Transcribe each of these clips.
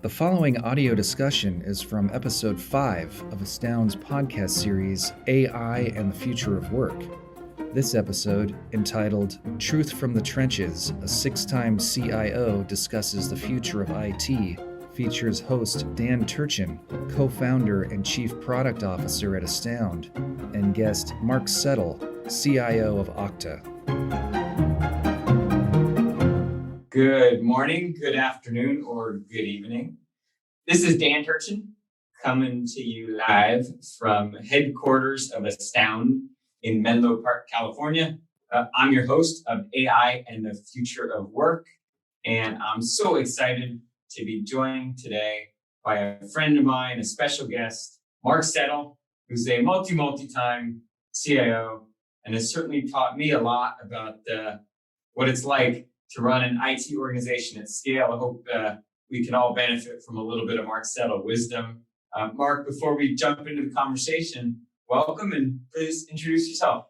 The following audio discussion is from episode 5 of Astound's podcast series, AI and the Future of Work. This episode, entitled Truth from the Trenches, a 6-time CIO discusses the future of IT, features host Dan Turchin, co-founder and chief product officer at Astound, and guest Mark Settle, CIO of Okta. Good morning, good afternoon, or good evening. This is Dan Turchin coming to you live from headquarters of Astound in Menlo Park, California. I'm your host of AI and the Future of Work, and I'm so excited to be joined today by a friend of mine, a special guest, Mark Settle, who's a multi-time CIO and has certainly taught me a lot about what it's like to run an IT organization at scale. I hope we can all benefit from a little bit of Mark Settle wisdom. Mark, before we jump into the conversation, welcome and please introduce yourself.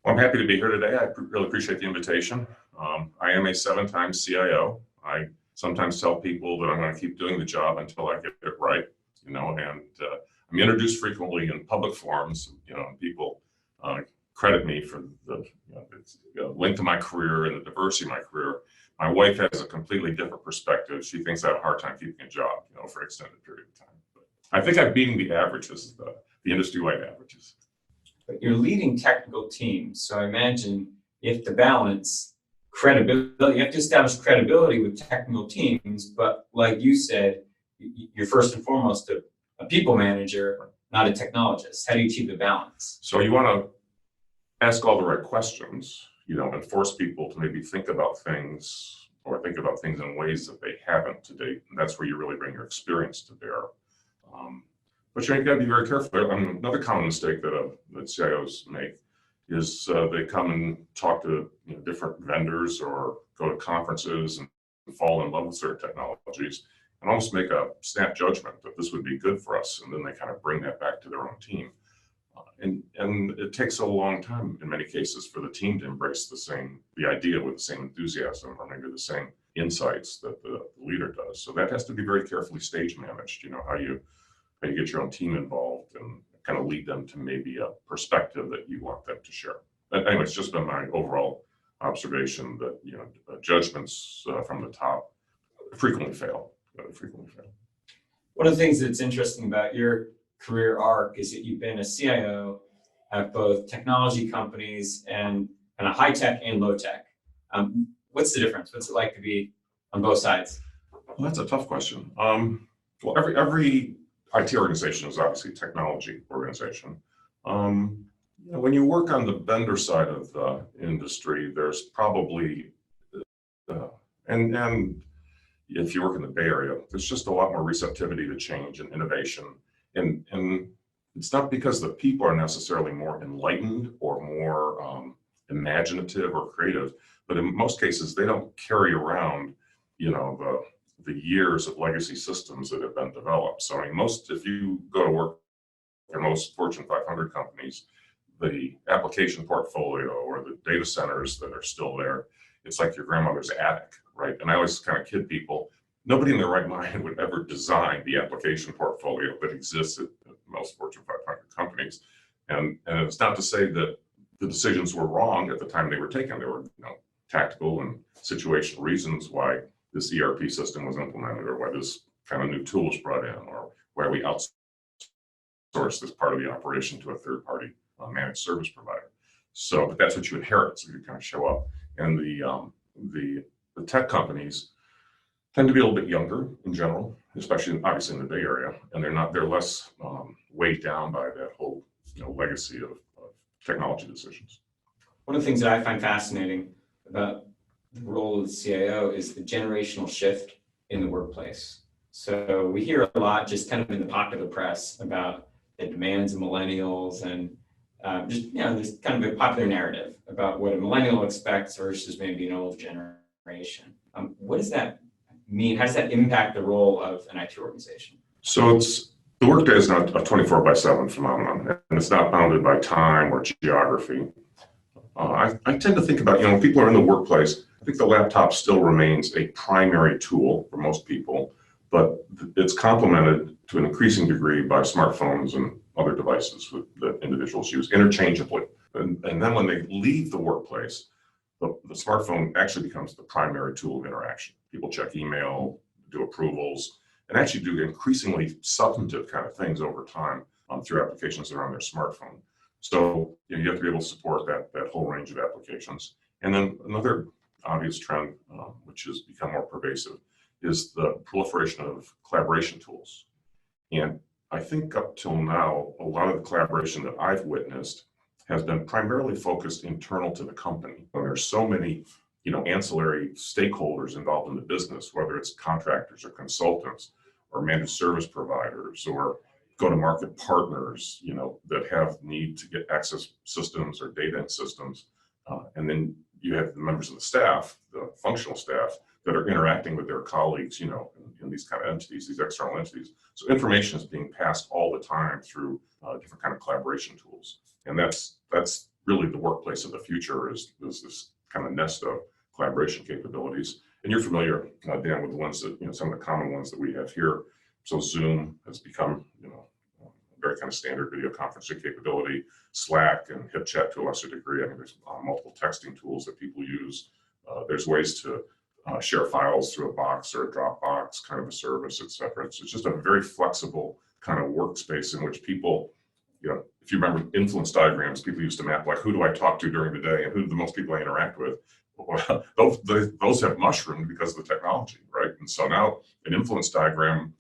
Well, I'm happy to be here today. I really appreciate the invitation. I am a 7-time CIO. I sometimes tell people that I'm going to keep doing the job until I get it right, and I'm introduced frequently in public forums, and people credit me for the link to my career and the diversity of my career. My wife has a completely different perspective. She thinks I have a hard time keeping a job, for an extended period of time. But I think I'm beating the averages, the industry-wide averages. But you're leading technical teams, so I imagine you have to balance credibility. You have to establish credibility with technical teams, but like you said, you're first and foremost a people manager, not a technologist. How do you achieve the balance? So you want to ask all the right questions, and force people to maybe think about things in ways that they haven't to date. And that's where you really bring your experience to bear. But you've got to be very careful. Another common mistake that CIOs make is they come and talk to different vendors or go to conferences and fall in love with certain technologies and almost make a snap judgment that this would be good for us. And then they kind of bring that back to their own team. And it takes a long time in many cases for the team to embrace the idea with the same enthusiasm or maybe the same insights that the leader does. So that has to be very carefully stage managed, how you get your own team involved and kind of lead them to maybe a perspective that you want them to share. But anyway, it's just been my overall observation that judgments from the top frequently fail. One of the things that's interesting about your career arc is that you've been a CIO at both technology companies and kind of high tech and low tech. What's the difference? What's it like to be on both sides? Well, that's a tough question. Well, every IT organization is obviously a technology organization. When you work on the vendor side of the industry, there's probably, and if you work in the Bay Area, there's just a lot more receptivity to change and innovation. And it's not because the people are necessarily more enlightened or more imaginative or creative, but in most cases, they don't carry around, the years of legacy systems that have been developed. So if you go to work in most Fortune 500 companies, the application portfolio or the data centers that are still there, it's like your grandmother's attic, right? And I always kind of kid people, nobody in their right mind would ever design the application portfolio that exists at most Fortune 500 companies. And it's not to say that the decisions were wrong at the time they were taken. There were tactical and situational reasons why this ERP system was implemented or why this kind of new tool was brought in or why we outsourced this part of the operation to a third-party managed service provider. So, but that's what you inherit. So you kind of show up. And the tech companies tend to be a little bit younger in general, especially obviously in the Bay Area, and they're less weighed down by that whole legacy of technology decisions. One of the things that I find fascinating about the role of the CIO is the generational shift in the workplace. So we hear a lot just kind of in the popular press about the demands of millennials and there's kind of a popular narrative about what a millennial expects versus maybe an old generation. What does that mean? How does that impact the role of an IT organization? So the workday is not a 24/7 phenomenon, and it's not bounded by time or geography. I tend to think about, when people are in the workplace, I think the laptop still remains a primary tool for most people, but it's complemented to an increasing degree by smartphones and other devices that individuals use interchangeably. And then when they leave the workplace, the smartphone actually becomes the primary tool of interaction. People check email, do approvals, and actually do increasingly substantive kind of things over time through applications that are on their smartphone. So you have to be able to support that whole range of applications. And then another obvious trend, which has become more pervasive, is the proliferation of collaboration tools. And I think up till now, a lot of the collaboration that I've witnessed has been primarily focused internal to the company. There's so many, ancillary stakeholders involved in the business, whether it's contractors or consultants or managed service providers or go-to-market partners, that have need to get access systems or data systems. And then you have the members of the staff, the functional staff, that are interacting with their colleagues, in these kind of entities, these external entities. So information is being passed all the time through different kind of collaboration tools. And that's really the workplace of the future is this kind of nest of collaboration capabilities. And you're familiar, Dan, with the ones that, some of the common ones that we have here. So Zoom has become, a very kind of standard video conferencing capability. Slack and HipChat to a lesser degree. I mean, there's multiple texting tools that people use. There's ways to share files through a box or a Dropbox kind of a service, et cetera. So it's just a very flexible kind of workspace in which people, if you remember influence diagrams, people used to map like, who do I talk to during the day and who do the most people I interact with? Well, those have mushroomed because of the technology, right? And so now an influence diagram,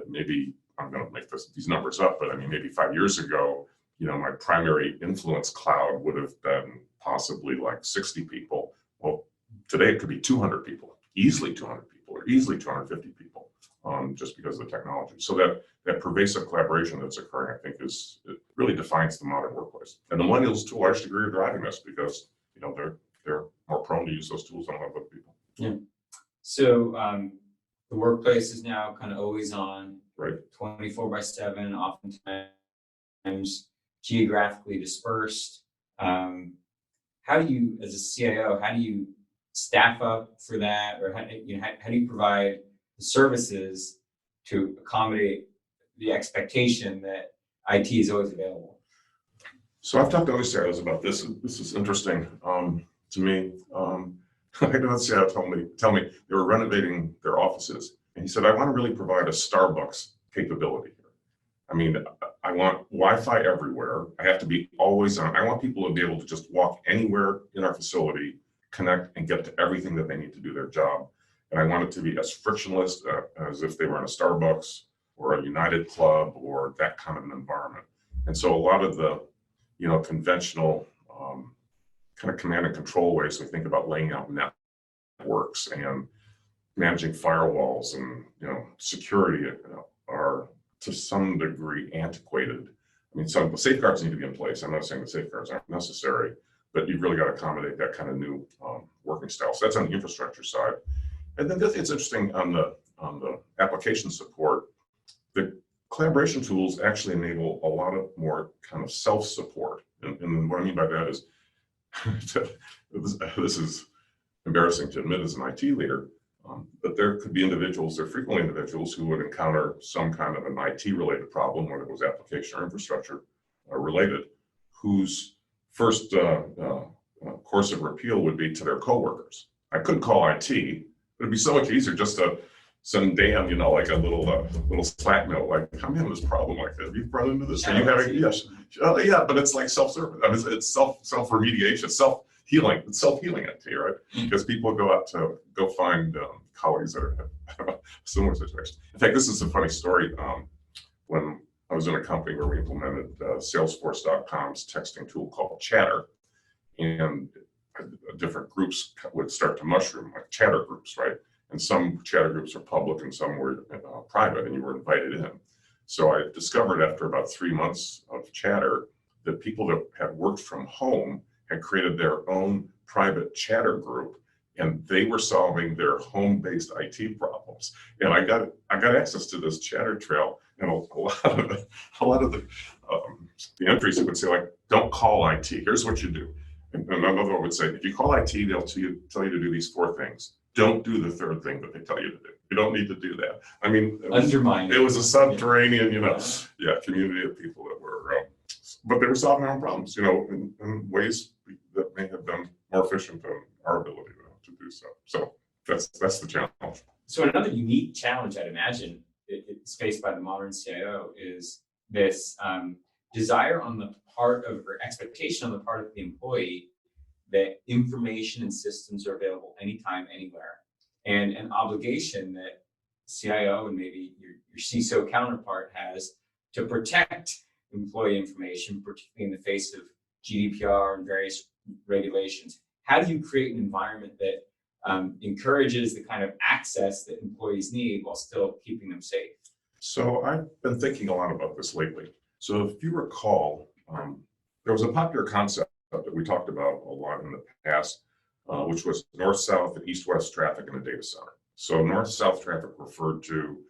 maybe I'm going to make these numbers up, but I mean, maybe 5 years ago, my primary influence cloud would have been possibly like 60 people. Well, today it could be 200 people, easily 200 people, or easily 250 people, just because of the technology. So that pervasive collaboration that's occurring, I think, it really defines the modern workplace. And the millennials, to a large degree, are driving this because they're more prone to use those tools than a lot of other people. Yeah. So the workplace is now kind of always on, right? 24/7, oftentimes geographically dispersed. How do you, as a CIO, how do you staff up for that, or how do you provide the services to accommodate the expectation that IT is always available? So I've talked to other CIOs about this. This is interesting to me. I had another CIO tell me they were renovating their offices, and he said, "I want to really provide a Starbucks capability here. I mean, I want Wi-Fi everywhere. I have to be always on. I want people to be able to just walk anywhere in our facility, connect, and get to everything that they need to do their job. And I want it to be as frictionless as if they were in a Starbucks or a United Club or that kind of an environment." And so a lot of the, conventional kind of command and control ways we think about laying out networks and managing firewalls and, security are to some degree antiquated. I mean, some safeguards need to be in place. I'm not saying the safeguards aren't necessary, but you've really got to accommodate that kind of new working style. So that's on the infrastructure side. And then it's interesting on the application support, the collaboration tools actually enable a lot of more kind of self-support. And what I mean by that is, this is embarrassing to admit as an IT leader, but there could be individuals, there are frequently individuals who would encounter some kind of an IT-related problem, whether it was application or infrastructure related, whose first course of repeal would be to their coworkers. I couldn't call IT, but it'd be so much easier just to send Dan, like a little Slack note, like, I'm having this problem like this. Have you run into this? Are you having, yes. Yeah, but it's like self-service. I mean, it's self-remediation, self-healing. It's self-healing IT, right? Because people go out to go find colleagues that are in a similar situation. In fact, this is a funny story. When I was in a company where we implemented Salesforce.com's texting tool called Chatter, and different groups would start to mushroom, like chatter groups, right? And some chatter groups are public and some were private, and you were invited in. So I discovered after about 3 months of chatter that people that had worked from home had created their own private chatter group, and they were solving their home-based IT problems. And I got access to this chatter trail, and a lot of the entries would say, like, don't call IT. Here's what you do. And another one would say, if you call IT, they'll tell you to do these 4 things. don't do the third thing that they tell you to do. You don't need to do that. I mean, Undermine. It was a subterranean, community of people that were, but they were solving their own problems, in ways that may have been more efficient than our ability to do so. So that's the challenge. So another unique challenge, I'd imagine, it's faced by the modern CIO is this desire on the part of, or expectation on the part of the employee that information and systems are available anytime, anywhere, and an obligation that CIO and maybe your CISO counterpart has to protect employee information, particularly in the face of GDPR and various regulations. How do you create an environment that encourages the kind of access that employees need while still keeping them safe? So I've been thinking a lot about this lately. So if you recall, there was a popular concept that we talked about a lot in the past, which was north-south and east-west traffic in a data center. So north-south traffic referred to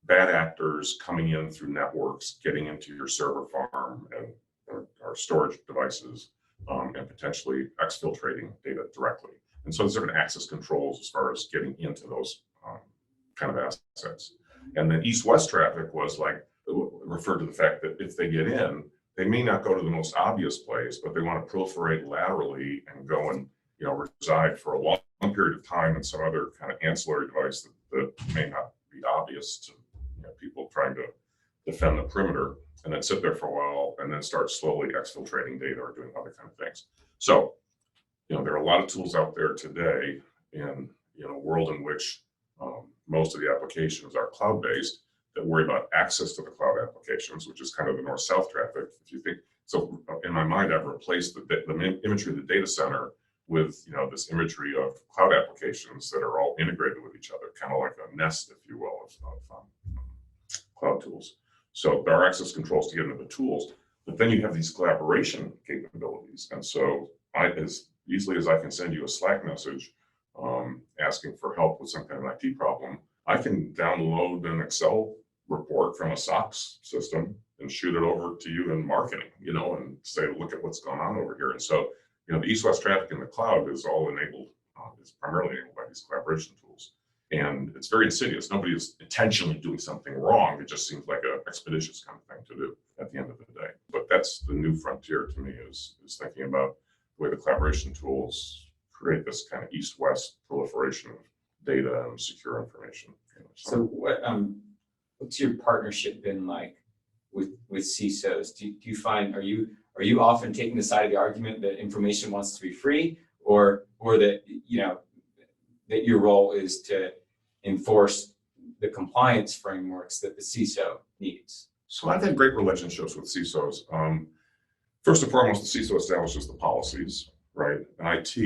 bad actors coming in through networks, getting into your server farm and our storage devices, and potentially exfiltrating data directly. And so there's different access controls as far as getting into those kind of assets. And then east-west traffic was referred to the fact that if they get in, they may not go to the most obvious place, but they want to proliferate laterally and go and reside for a long period of time in some other kind of ancillary device that may not be obvious to people trying to defend the perimeter, and then sit there for a while and then start slowly exfiltrating data or doing other kind of things. So there are a lot of tools out there today in a world in which most of the applications are cloud-based that worry about access to the cloud applications, which is kind of the north-south traffic. If you think so, in my mind, I've replaced the imagery of the data center with this imagery of cloud applications that are all integrated with each other, kind of like a nest, if you will, of cloud tools. So there are access controls to get into the tools, but then you have these collaboration capabilities. And so as easily as I can send you a Slack message asking for help with some kind of IT problem, I can download an Excel report from a SOX system and shoot it over to you in marketing, and say, look at what's going on over here. And so, the east-west traffic in the cloud is all enabled, is primarily enabled by these collaboration tools. And it's very insidious. Nobody is intentionally doing something wrong. It just seems like an expeditious kind of thing to do at the end of the day. But that's the new frontier to me is thinking about the way the collaboration tools create this kind of east-west proliferation of data and secure information. So what's your partnership been like with CISOs? Do you find, are you often taking the side of the argument that information wants to be free, or that that your role is to enforce the compliance frameworks that the CISO needs? So I've had great relationships with CISOs. First and foremost, the CISO establishes the policies, right? And IT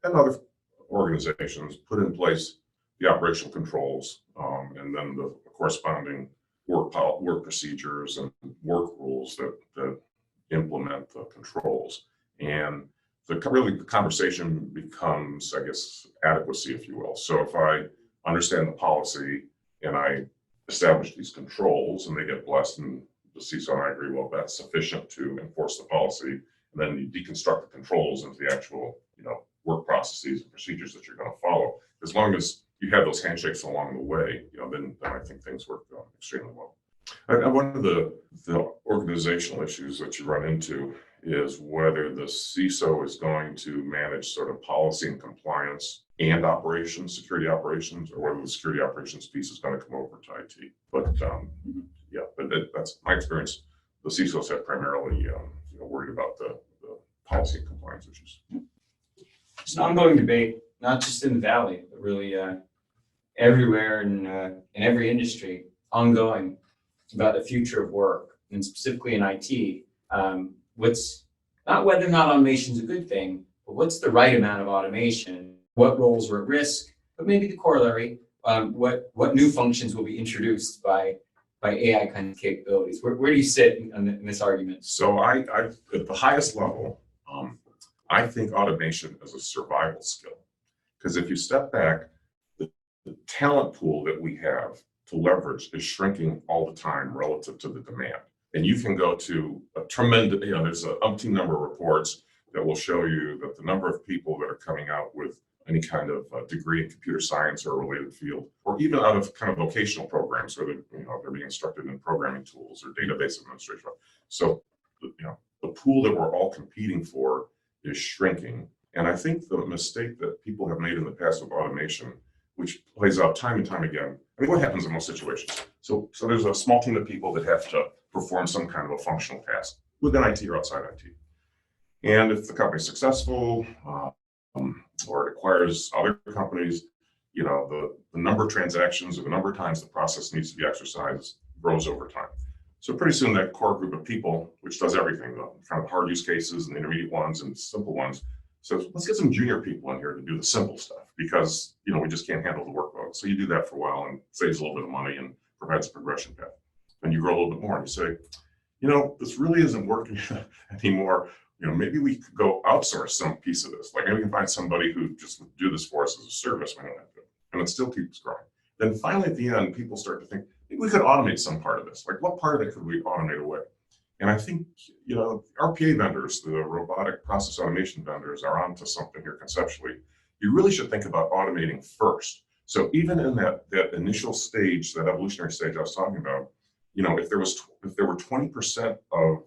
and other organizations put in place the operational controls, and then the corresponding work procedures and work rules that implement the controls. And the conversation becomes, I guess, adequacy, if you will. So if I understand the policy and I establish these controls and they get blessed, and the CISO and I agree, well, that's sufficient to enforce the policy, and then you deconstruct the controls into the actual, work processes and procedures that you're going to follow. As long as you have those handshakes along the way, then I think things work extremely well. One of the organizational issues that you run into is whether the CISO is going to manage sort of policy and compliance and operations, security operations, or whether the security operations piece is going to come over to IT. But that's my experience. The CISOs have primarily worried about the policy and compliance issues. It's an ongoing debate, not just in the Valley, but really everywhere in every industry, ongoing, about the future of work, and specifically in IT. What's not whether or not automation is a good thing, but what's the right amount of automation? What roles are at risk? But maybe the corollary, what new functions will be introduced by AI kind of capabilities? Where do you sit in this argument? So I at the highest level, I think automation is a survival skill, because if you step back, the talent pool that we have to leverage is shrinking all the time relative to the demand. And you can go to a tremendous, there's an umpteen number of reports that will show you that the number of people that are coming out with any kind of degree in computer science or a related field, or even out of kind of vocational programs where they're being instructed in programming tools or database administration. So, the pool that we're all competing for is shrinking. And I think the mistake that people have made in the past with automation, which plays out time and time again, I mean, what happens in most situations? So there's a small team of people that have to perform some kind of a functional task within IT or outside IT. And if the company's successful, or it acquires other companies, the number of transactions or the number of times the process needs to be exercised grows over time. So pretty soon that core group of people, which does everything, the kind of hard use cases and the intermediate ones and simple ones, says, let's get some junior people in here to do the simple stuff because, we just can't handle the workload. So you do that for a while and saves a little bit of money and provides a progression path. Then you grow a little bit more and you say, this really isn't working anymore. Maybe we could go outsource some piece of this. Like maybe we can find somebody who just would do this for us as a service. We don't have to, and it still keeps growing. Then finally at the end, people start to think, maybe we could automate some part of this. Like what part of it could we automate away? And I think, RPA vendors, the robotic process automation vendors are onto something here conceptually. You really should think about automating first. So even in that initial stage, that evolutionary stage I was talking about, if there were 20% of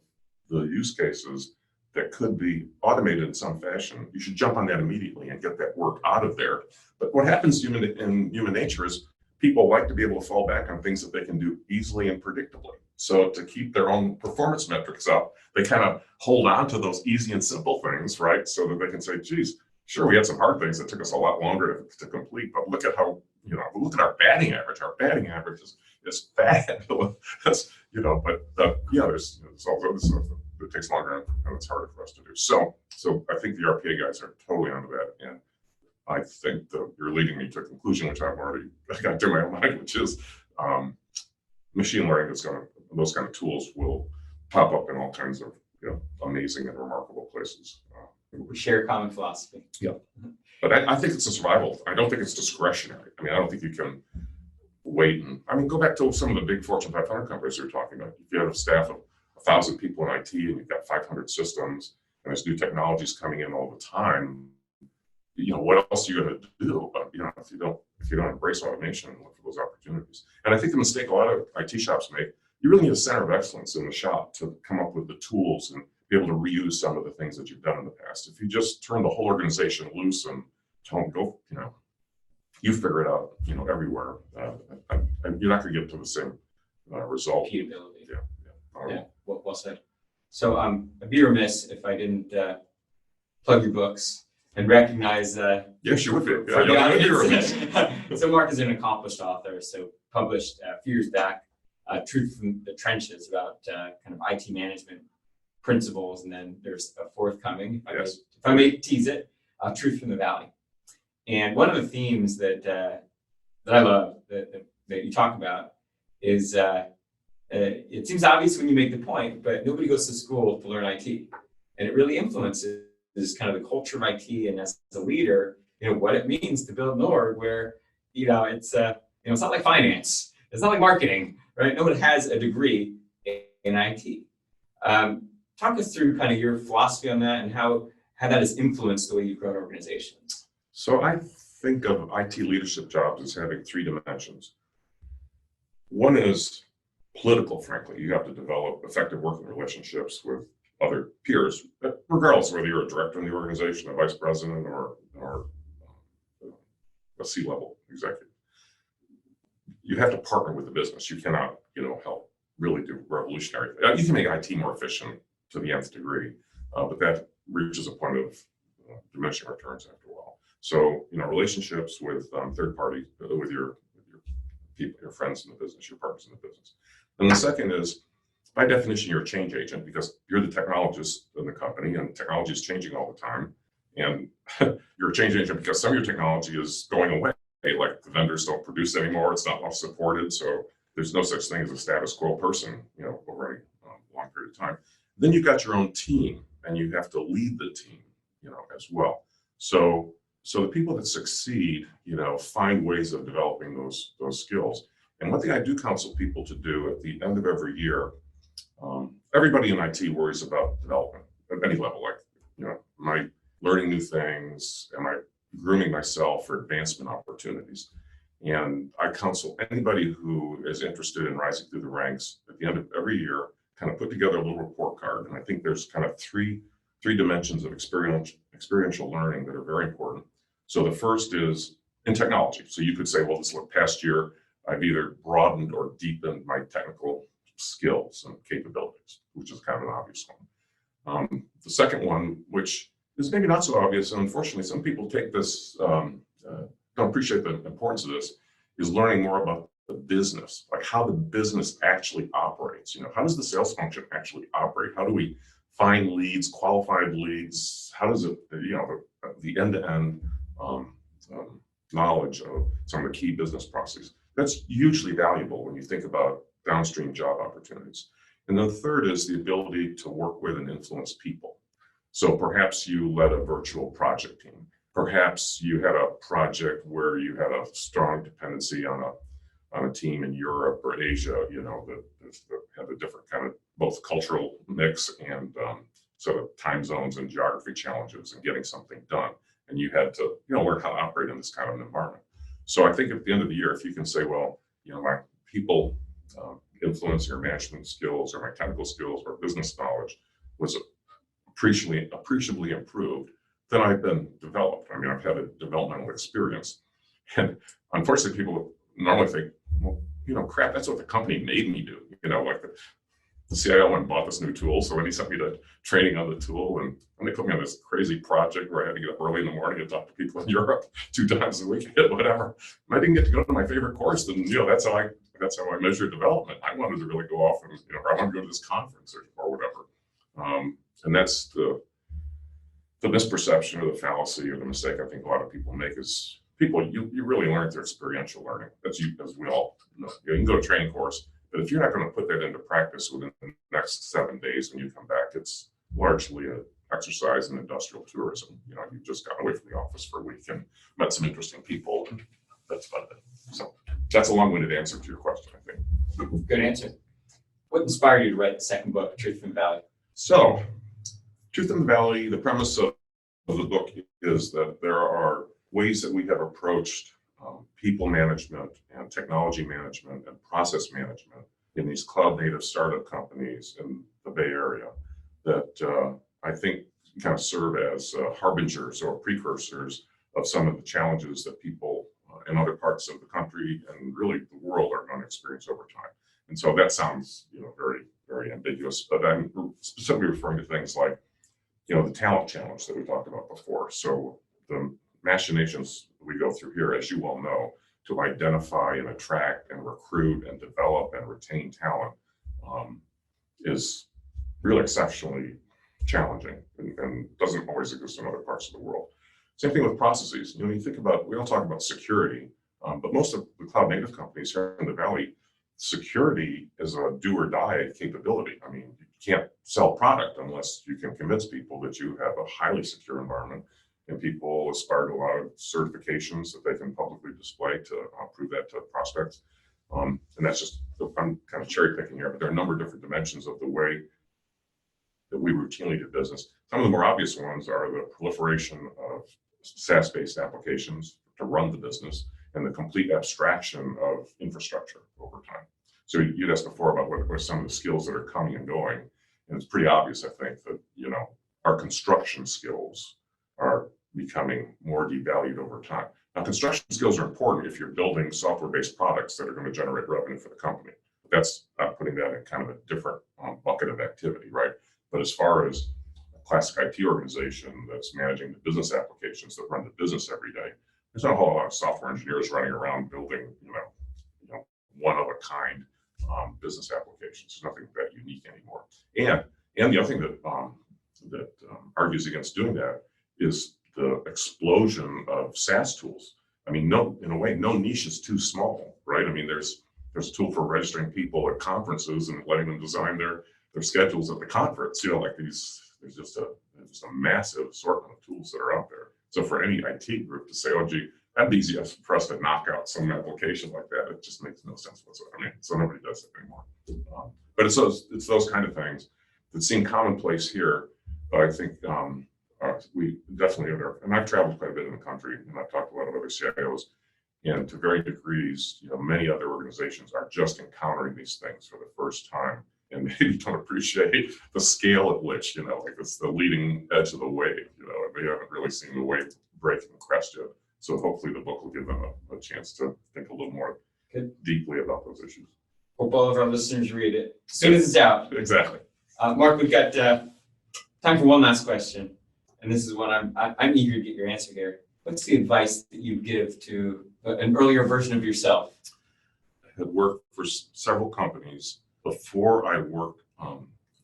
the use cases that could be automated in some fashion, you should jump on that immediately and get that work out of there. But what happens in human nature is people like to be able to fall back on things that they can do easily and predictably. So to keep their own performance metrics up, they kind of hold on to those easy and simple things, right? So that they can say, geez, sure, we had some hard things that took us a lot longer to complete, but look at how, look at our batting average. Our batting average is bad. That's, there's all this stuff that takes longer and it's harder for us to do. So I think the RPA guys are totally onto that. And I think that you're leading me to a conclusion, which I've already got to my own mind, which is machine learning those kind of tools will pop up in all kinds of amazing and remarkable places. We share a common philosophy. Yeah. But I think it's a survival. I don't think it's discretionary. I mean, I don't think you can wait go back to some of the big Fortune 500 companies you're talking about. If you have a staff of 1,000 people in IT and you've got 500 systems and there's new technologies coming in all the time, what else are you going to do? But if you don't embrace automation and look for those opportunities. And I think the mistake a lot of IT shops make, you really need a center of excellence in the shop to come up with the tools and be able to reuse some of the things that you've done in the past. If you just turn the whole organization loose and tell them go, you figure it out, everywhere, you're not going to get to the same result. Repeatability. Yeah. Well said. So I'd be remiss if I didn't plug your books and recognize. Yes, you would be. For the audience. So Mark is an accomplished author. So published a few years back, Truth from the Trenches about kind of IT management principles, and then there's a forthcoming. If I may tease it, Truth from the Valley. And one of the themes that I love that you talk about is it seems obvious when you make the point, but nobody goes to school to learn IT, and it really influences kind of the culture of IT. And as a leader, what it means to build an org where it's it's not like finance, it's not like marketing, right? No one has a degree in IT. Talk us through kind of your philosophy on that and how that has influenced the way you've grown organizations. So I think of IT leadership jobs as having three dimensions. One is political, frankly. You have to develop effective working relationships with other peers, regardless of whether you're a director in the organization, a vice president, or a C-level executive. You have to partner with the business. You cannot, help really do revolutionary. You can make IT more efficient to the nth degree, but that reaches a point of diminishing returns after a while. So, relationships with third parties, with your people, your friends in the business, your partners in the business. And the second is, by definition, you're a change agent because you're the technologist in the company, and technology is changing all the time. And you're a change agent because some of your technology is going away. Like the vendors don't produce anymore; it's not well supported. So there's no such thing as a status quo person, over a long period of time. Then you've got your own team, and you have to lead the team, as well. So the people that succeed, find ways of developing those skills. And one thing I do counsel people to do at the end of every year, everybody in IT worries about development at any level. Like, am I learning new things? Am I grooming myself for advancement opportunities. And I counsel anybody who is interested in rising through the ranks at the end of every year, kind of put together a little report card. And I think there's kind of three dimensions of experiential learning that are very important. So the first is in technology. So you could say, well, this past year, I've either broadened or deepened my technical skills and capabilities, which is kind of an obvious one. The second one, which is maybe not so obvious, and unfortunately, some people take this, don't appreciate the importance of this, is learning more about the business, like how the business actually operates. How does the sales function actually operate? How do we find leads, qualified leads? How does it, the end-to-end knowledge of some of the key business processes? That's hugely valuable when you think about downstream job opportunities. And the third is the ability to work with and influence people. So perhaps you led a virtual project team. Perhaps you had a project where you had a strong dependency on a team in Europe or Asia, that have a different kind of both cultural mix and sort of time zones and geography challenges and getting something done. And you had to, learn how to operate in this kind of an environment. So I think at the end of the year, if you can say, well, my people influence or management skills or my technical skills or business knowledge was appreciably improved, then I've been developed. I mean, I've had a developmental experience. And unfortunately, people normally think, well, crap, that's what the company made me do. Like the CIO went and bought this new tool. So when he sent me to training on the tool, and they put me on this crazy project where I had to get up early in the morning and talk to people in Europe 2 times a week, whatever. And I didn't get to go to my favorite course. Then, that's how I measure development. I wanted to really go off and, I want to go to this conference or whatever. And that's the misperception or the fallacy or the mistake I think a lot of people make is you really learn through experiential learning. As we all know. You can go to a training course, but if you're not going to put that into practice within the next 7 days when you come back, it's largely an exercise in industrial tourism. You just got away from the office for a week and met some interesting people, and that's about it. So that's a long-winded answer to your question, I think. Good answer. What inspired you to write the second book, Truth from the Valley? So, Truth in the Valley, the premise of the book is that there are ways that we have approached people management and technology management and process management in these cloud native startup companies in the Bay Area that I think kind of serve as harbingers or precursors of some of the challenges that people in other parts of the country and really the world are going to experience over time. And so that sounds, very, very ambiguous, but I'm specifically referring to things like, the talent challenge that we talked about before. So the machinations we go through here, as you well know, to identify and attract and recruit and develop and retain talent is really exceptionally challenging and doesn't always exist in other parts of the world. Same thing with processes. You think about, we don't talk about security, but most of the cloud native companies here in the Valley, security is a do or die capability. I mean, you can't sell product unless you can convince people that you have a highly secure environment, and people aspire to a lot of certifications that they can publicly display to prove that to prospects. And that's just, I'm kind of cherry picking here, but there are a number of different dimensions of the way that we routinely do business. Some of the more obvious ones are the proliferation of SaaS-based applications to run the business and the complete abstraction of infrastructure over time. So you'd asked before about what are some of the skills that are coming and going. And it's pretty obvious, I think, that, our construction skills are becoming more devalued over time. Now, construction skills are important if you're building software-based products that are going to generate revenue for the company. That's not putting that in kind of a different bucket of activity, right? But as far as a classic IT organization that's managing the business applications that run the business every day, there's not a whole lot of software engineers running around building, one of a kind business applications. There's nothing that unique anymore. And the other thing that argues against doing that is the explosion of SaaS tools. I mean, in a way, no niche is too small, right? I mean, there's a tool for registering people at conferences and letting them design their schedules at the conference. Like these, there's just a massive assortment of tools that are out there. So for any IT group to say, oh, gee, that'd be easy for us to knock out some application like that, it just makes no sense whatsoever. I mean, so nobody does it anymore. But it's those kind of things that seem commonplace here, but I think we definitely are, and I've traveled quite a bit in the country, and I've talked to a lot of other CIOs, and to varying degrees, many other organizations are just encountering these things for the first time, and maybe don't appreciate the scale at which, like it's the leading edge of the wave, and they haven't really seen the wave break and crest yet. So hopefully the book will give them a chance to think a little more deeply about those issues. Hope all of our listeners read it as soon as it's out. Exactly. Mark, we've got time for one last question, and this is one I'm eager to get your answer here. What's the advice that you give to an earlier version of yourself? I had worked for several companies before I worked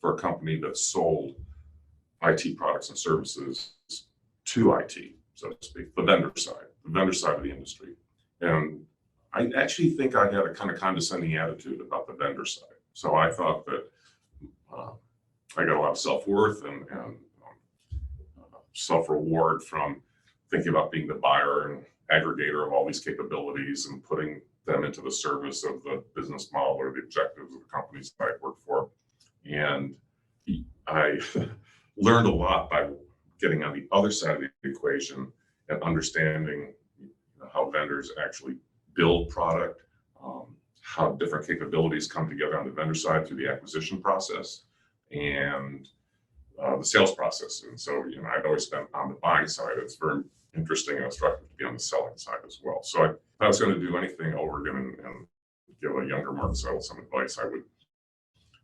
for a company that sold IT products and services to IT, so to speak, the vendor side of the industry. And I actually think I had a kind of condescending attitude about the vendor side. So I thought that I got a lot of self-worth and self-reward from thinking about being the buyer and aggregator of all these capabilities and putting them into the service of the business model or the objectives of the companies that I worked for. And I learned a lot by getting on the other side of the equation and understanding how vendors actually build product, how different capabilities come together on the vendor side through the acquisition process and the sales process. And so, I'd always been on the buying side. It's very interesting and instructive to be on the selling side as well. So if I was going to do anything over again and give a younger Mark Settle some advice,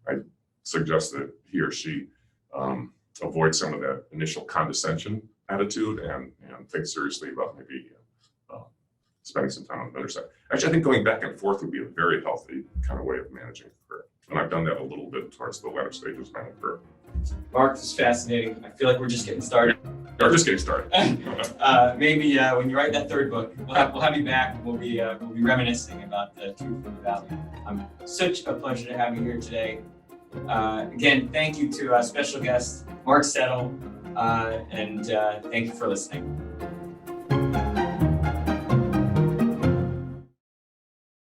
I'd suggest that he or she avoid some of that initial condescension attitude and think seriously about maybe spending some time on the vendor side. Actually, I think going back and forth would be a very healthy kind of way of managing a career. And I've done that a little bit towards the latter stages of my career. Mark, this is fascinating. I feel like we're just getting started. We're just getting started. Maybe when you write that third book, we'll have you back. We'll be reminiscing about the truth from the value. Such a pleasure to have you here today. Again, thank you to special guest Mark Settle, and thank you for listening.